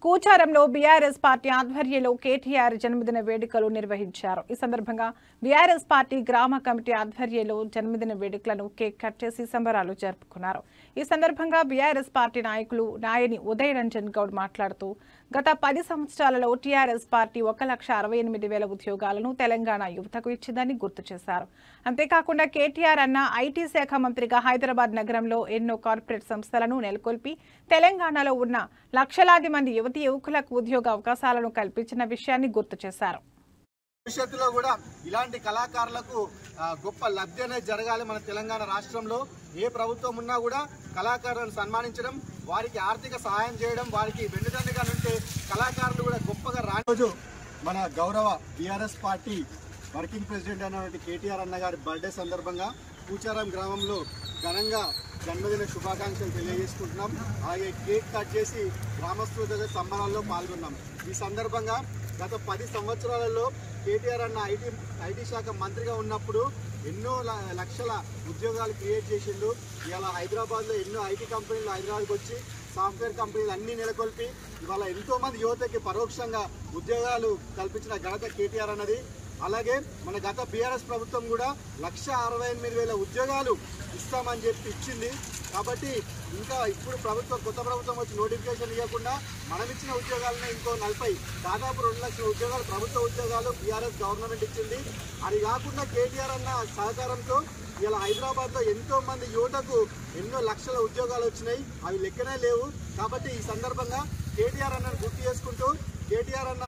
కూచారంలో BRS party ఆధ్వర్యంలో కేటీఆర్ జన్మదిన వేడుకలు నిర్వహించారు. ఈ సందర్భంగా బీఆర్ఎస్ పార్టీ గ్రామ కమిటీ ఆధ్వర్యంలో జన్మదిన వేడుకలను కేక్ కట్ చేసి సంబరాలు జరుపుకున్నారు. ఈ సందర్భంగా బీఆర్ఎస్ పార్టీ నాయకులు నాయని ఉదయ్ రంజన్ గౌడ్ మాట్లాడుతూ గత 10 సంవత్సరాలలో టీఆర్ఎస్ పార్టీ 1,68,000 ఉద్యోగాలను తెలంగాణ యువతకు ఇచ్చిందని గుర్తు చేశారు. అంతేకాకుండా కేటీఆర్ అన్న ఐటీ శాఖ మంత్రిగా హైదరాబాద్ నగరంలో ఎన్నో కార్పొరేట్ సంస్థలను నెలకొల్పి తెలంగాణలో ఉన్న లక్షలాది మంది యువతీ యువకులకు ఉద్యోగ అవకాశాలను కల్పించిన విషయాన్ని గుర్తు చేశారు. భవిష్యత్తులో కూడా ఇలాంటి కళాకారులకు గొప్ప లబ్ధి అనేది జరగాలి. మన తెలంగాణ రాష్ట్రంలో ఏ ప్రభుత్వం ఉన్నా కూడా కళాకారులను సన్మానించడం, వారికి ఆర్థిక సహాయం చేయడం, వారికి వెన్నుదండగా ఉంటే కళాకారులు కూడా గొప్పగా రోజు మన గౌరవ బీఆర్ఎస్ పార్టీ వర్కింగ్ ప్రెసిడెంట్ అయినటువంటి కేటీఆర్ అన్న గారి బర్త్డే సందర్భంగా కూచారం గ్రామంలో ఘనంగా జన్మదిన శుభాకాంక్షలు తెలియజేసుకుంటున్నాం. అలాగే కేక్ కట్ చేసి గ్రామస్తుల సంబరాల్లో పాల్గొన్నాం. ఈ సందర్భంగా గత 10 సంవత్సరాలలో కేటీఆర్ అన్న ఐటీ శాఖ మంత్రిగా ఉన్నప్పుడు ఎన్నో లక్షల ఉద్యోగాలు క్రియేట్ చేసిండు. ఇవాళ హైదరాబాద్లో ఎన్నో ఐటీ కంపెనీలు హైదరాబాద్కి వచ్చి సాఫ్ట్వేర్ కంపెనీలు అన్నీ నెలకొల్పి ఇవాళ ఎంతోమంది యువతకి పరోక్షంగా ఉద్యోగాలు కల్పించిన ఘనత కేటీఆర్ అన్నది. అలాగే మన గత బీఆర్ఎస్ ప్రభుత్వం కూడా 1,68,000 ఉద్యోగాలు ఇస్తామని చెప్పి ఇచ్చింది. కాబట్టి ఇంకా ఇప్పుడు కొత్త ప్రభుత్వం వచ్చి నోటిఫికేషన్ ఇవ్వకుండా మనం ఇచ్చిన ఉద్యోగాలనే ఇంకో 40 దాదాపు 2 లక్షల ఉద్యోగాలు ప్రభుత్వ ఉద్యోగాలు బీఆర్ఎస్ గవర్నమెంట్ ఇచ్చింది. అది కాకుండా కేటీఆర్ అన్న సహకారంతో ఇలా హైదరాబాద్లో ఎంతో మంది యువతకు ఎన్నో లక్షల ఉద్యోగాలు వచ్చినాయి. అవి లెక్కనే లేవు. కాబట్టి ఈ సందర్భంగా కేటీఆర్ అన్నను గుర్తు చేసుకుంటూ కేటీఆర్ అన్న